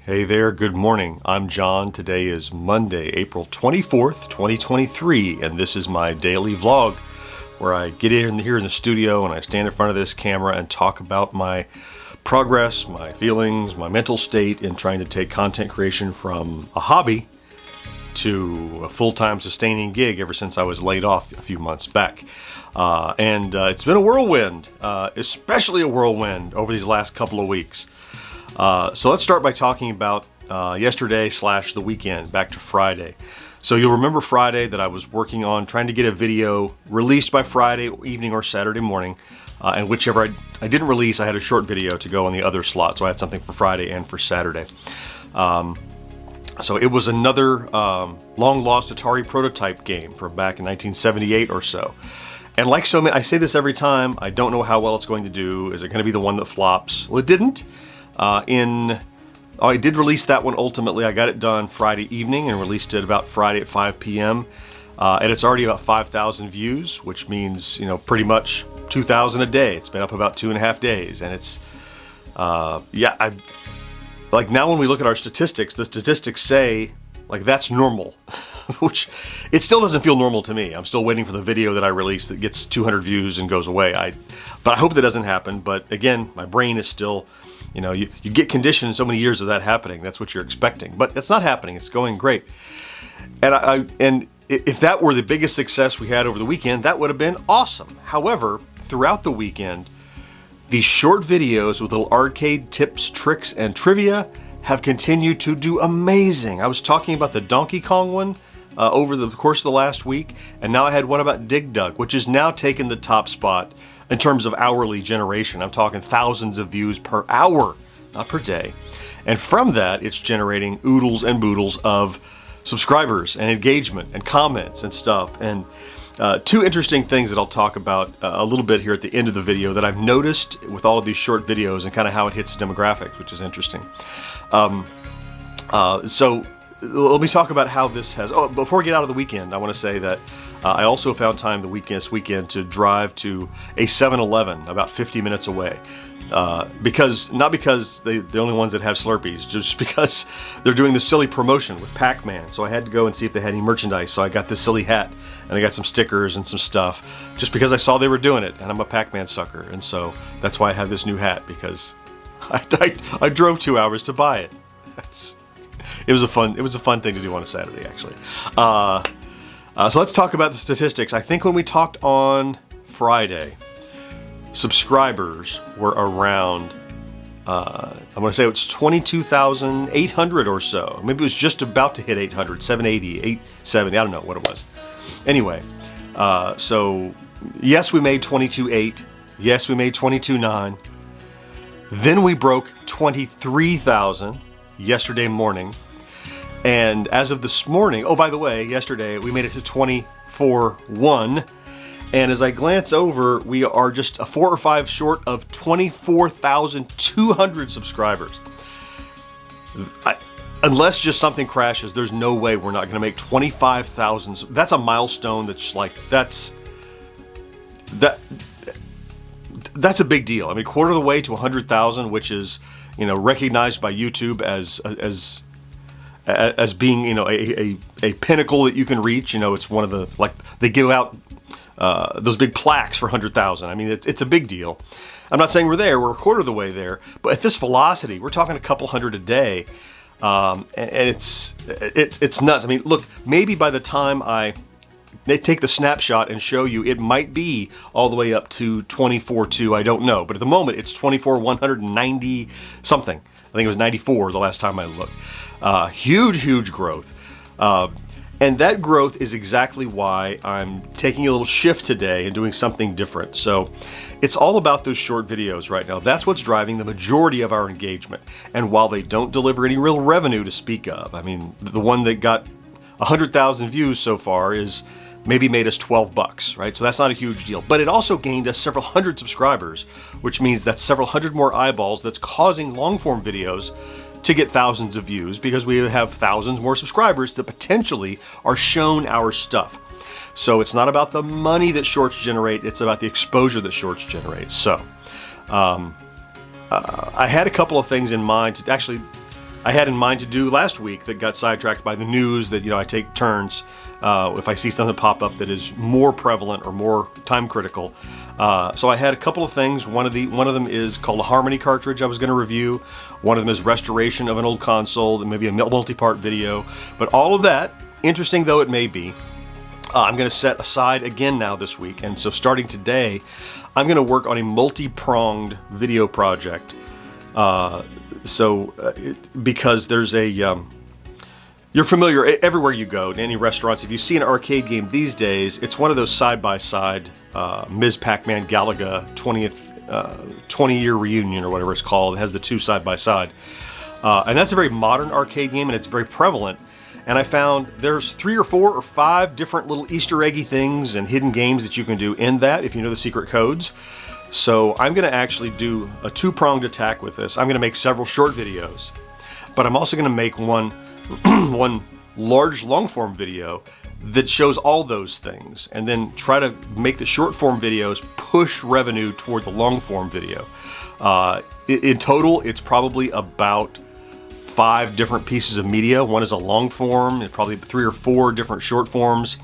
Hey there, good morning. I'm John. Today is Monday, April 24th, 2023, and this is my daily vlog where I get in here in the studio and I stand in front of this camera and talk about my progress, my feelings, my mental state in trying to take content creation from a hobby to a full-time sustaining gig ever since I was laid off a few months back. It's been a whirlwind, especially a whirlwind over these last couple of weeks. So let's start by talking about yesterday / the weekend, back to Friday. So you'll remember Friday that I was working on trying to get a video released by Friday evening or Saturday morning, and whichever I didn't release, I had a short video to go on the other slot, so I had something for Friday and for Saturday. So it was another long-lost Atari prototype game from back in 1978 or so. And like so many, I say this every time, I don't know how well it's going to do. Is it going to be the one that flops? Well, it didn't. I did release that one ultimately. I got it done Friday evening and released it about Friday at 5 p.m. And it's already about 5,000 views, which means, pretty much 2,000 a day. It's been up about 2.5 days. And it's, like now when we look at our statistics, the statistics say, like, that's normal, which it still doesn't feel normal to me. I'm still waiting for the video that I release that gets 200 views and goes away. But I hope that doesn't happen. But again, my brain is still, you get conditioned so many years of that happening. That's what you're expecting. But it's not happening. It's going great. And if that were the biggest success we had over the weekend, that would have been awesome. However, throughout the weekend, these short videos with little arcade tips, tricks, and trivia have continued to do amazing. I was talking about the Donkey Kong one over the course of the last week, and now I had one about Dig Dug, which has now taken the top spot in terms of hourly generation. I'm talking thousands of views per hour, not per day. And from that, it's generating oodles and boodles of subscribers and engagement and comments and stuff. And two interesting things that I'll talk about a little bit here at the end of the video that I've noticed with all of these short videos and kind of how it hits demographics, which is interesting. So let me talk about how this has... Oh, before we get out of the weekend, I want to say that I also found time this weekend to drive to a 7-Eleven about 50 minutes away. Not because they're the only ones that have Slurpees, just because they're doing this silly promotion with Pac-Man. So I had to go and see if they had any merchandise. So I got this silly hat, and I got some stickers and some stuff, just because I saw they were doing it, and I'm a Pac-Man sucker. And so that's why I have this new hat, because I drove 2 hours to buy it. It was a fun thing to do on a Saturday, actually. So let's talk about the statistics. I think when we talked on Friday, subscribers were around, I'm going to say it's 22,800 or so. Maybe it was just about to hit 800, 780, 870, I don't know what it was. Anyway, so yes, we made 22.8. Yes, we made 22.9. Then we broke 23,000 yesterday morning. And as of this morning, oh, by the way, yesterday we made it to 24.1. And as I glance over, we are just a 4 or 5 short of 24,200 subscribers. Unless just something crashes, there's no way we're not going to make 25,000. That's a milestone. That's a big deal. I mean, quarter of the way to 100,000, which is, recognized by YouTube as being, a pinnacle that you can reach. It's one of the, like, they give out those big plaques for 100,000. I mean, it's a big deal. I'm not saying we're there. We're a quarter of the way there. But at this velocity, we're talking a couple hundred a day. And it's nuts. I mean, look, maybe by the time they take the snapshot and show you, it might be all the way up to 24.2. I don't know. But at the moment, it's 24,190 something. I think it was 94 the last time I looked. Huge growth. And that growth is exactly why I'm taking a little shift today and doing something different. So it's all about those short videos right now. That's what's driving the majority of our engagement. And while they don't deliver any real revenue to speak of, I mean, the one that got 100,000 views so far is maybe made us $12, right? So that's not a huge deal. But it also gained us several hundred subscribers, which means that's several hundred more eyeballs that's causing long-form videos to get thousands of views, because we have thousands more subscribers that potentially are shown our stuff. So it's not about the money that shorts generate, it's about the exposure that shorts generate. So I had a couple of things in mind to actually I had in mind to do last week that got sidetracked by the news that, I take turns if I see something pop up that is more prevalent or more time critical. So I had a couple of things. One of them is called a Harmony cartridge I was going to review. One of them is restoration of an old console, and maybe a multi-part video. But all of that, interesting though it may be, I'm going to set aside again now this week. And so starting today, I'm going to work on a multi-pronged video project. Because there's you're familiar everywhere you go, to any restaurants, if you see an arcade game these days, it's one of those side-by-side Ms. Pac-Man Galaga 20-year reunion or whatever it's called. It has the two side-by-side. And that's a very modern arcade game, and it's very prevalent. And I found there's 3 or 4 or 5 different little Easter eggy things and hidden games that you can do in that if you know the secret codes. So I'm going to actually do a 2-pronged attack with this. I'm going to make several short videos, but I'm also going to make one large long-form video that shows all those things, and then try to make the short-form videos push revenue toward the long-form video. In total, it's probably about 5 different pieces of media. One is a long-form, and probably 3 or 4 different short forms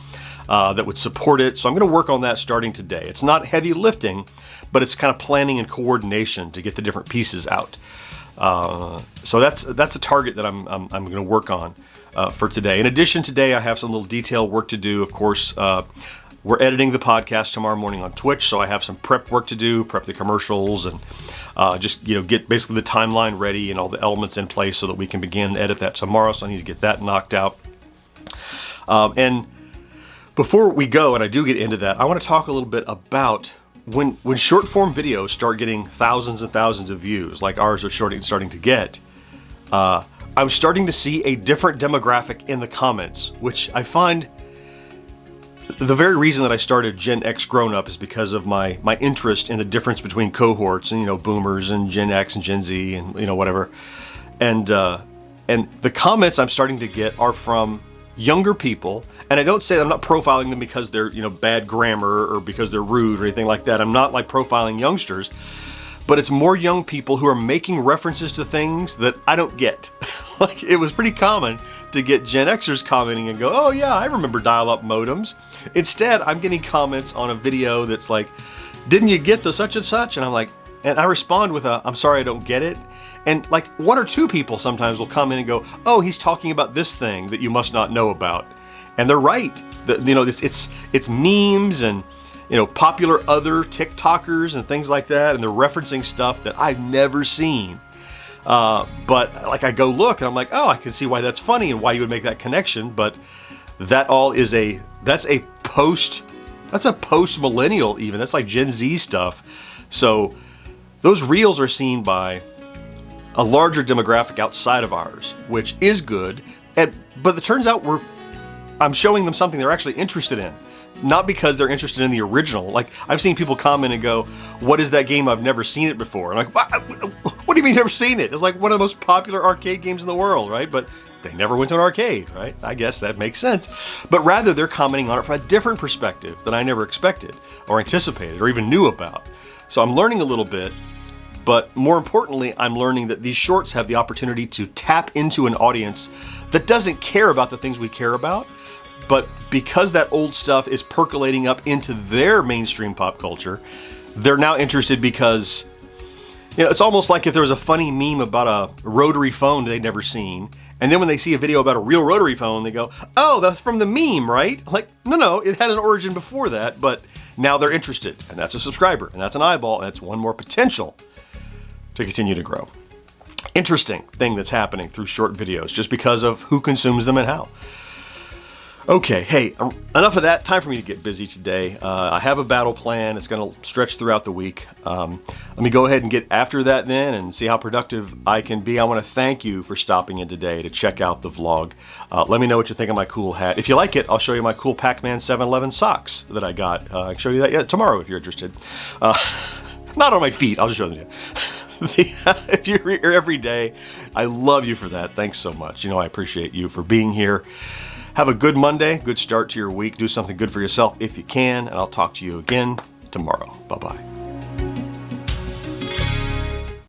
that would support it. So I'm going to work on that starting today. It's not heavy lifting, but it's kind of planning and coordination to get the different pieces out. So that's a target that I'm going to work on for today. In addition, today I have some little detail work to do. Of course, we're editing the podcast tomorrow morning on Twitch, so I have some prep work to do, prep the commercials, and just get basically the timeline ready and all the elements in place so that we can begin to edit that tomorrow. So I need to get that knocked out. And before we go, and I do get into that, I want to talk a little bit about when short form videos start getting thousands and thousands of views, like ours are starting to get. I'm starting to see a different demographic in the comments, which I find the very reason that I started GenXGrownUp is because of my interest in the difference between cohorts and boomers and Gen X and Gen Z and whatever. And the comments I'm starting to get are from younger people, and I don't say I'm not profiling them because they're bad grammar or because they're rude or anything like that. I'm not like profiling youngsters, but it's more young people who are making references to things that I don't get. Like, it was pretty common to get Gen Xers commenting and go, "Oh yeah, I remember dial-up modems." Instead, I'm getting comments on a video that's like, "Didn't you get the such and such?" And I'm like, and I respond with a, "I'm sorry, I don't get it." And like 1 or 2 people sometimes will come in and go, "Oh, he's talking about this thing that you must not know about," and they're right. It's memes and popular other TikTokers and things like that, and they're referencing stuff that I've never seen. But like I go look and I'm like, oh, I can see why that's funny and why you would make that connection. But that all is that's a post millennial even. That's like Gen Z stuff. So those reels are seen by a larger demographic outside of ours, which is good. But it turns out I'm showing them something they're actually interested in. Not because they're interested in the original. Like, I've seen people comment and go, "What is that game? I've never seen it before." I'm like, what do you mean you've never seen it? It's like one of the most popular arcade games in the world, right? But they never went to an arcade, right? I guess that makes sense. But rather, they're commenting on it from a different perspective that I never expected or anticipated or even knew about. So I'm learning a little bit, but more importantly, I'm learning that these shorts have the opportunity to tap into an audience that doesn't care about the things we care about. But because that old stuff is percolating up into their mainstream pop culture, they're now interested because, it's almost like if there was a funny meme about a rotary phone they'd never seen, and then when they see a video about a real rotary phone, they go, "Oh, that's from the meme, right?" Like, no, it had an origin before that, but now they're interested, and that's a subscriber, and that's an eyeball, and it's one more potential to continue to grow. Interesting thing that's happening through short videos, just because of who consumes them and how. Okay, hey, enough of that. Time for me to get busy today. I have a battle plan. It's going to stretch throughout the week. Let me go ahead and get after that then and see how productive I can be. I want to thank you for stopping in today to check out the vlog. Let me know what you think of my cool hat. If you like it, I'll show you my cool Pac-Man 7-Eleven socks that I got. I can show you that tomorrow if you're interested. Not on my feet. I'll just show them to you. If you're here every day, I love you for that. Thanks so much. I appreciate you for being here. Have a good Monday, good start to your week. Do something good for yourself if you can, and I'll talk to you again tomorrow. Bye-bye.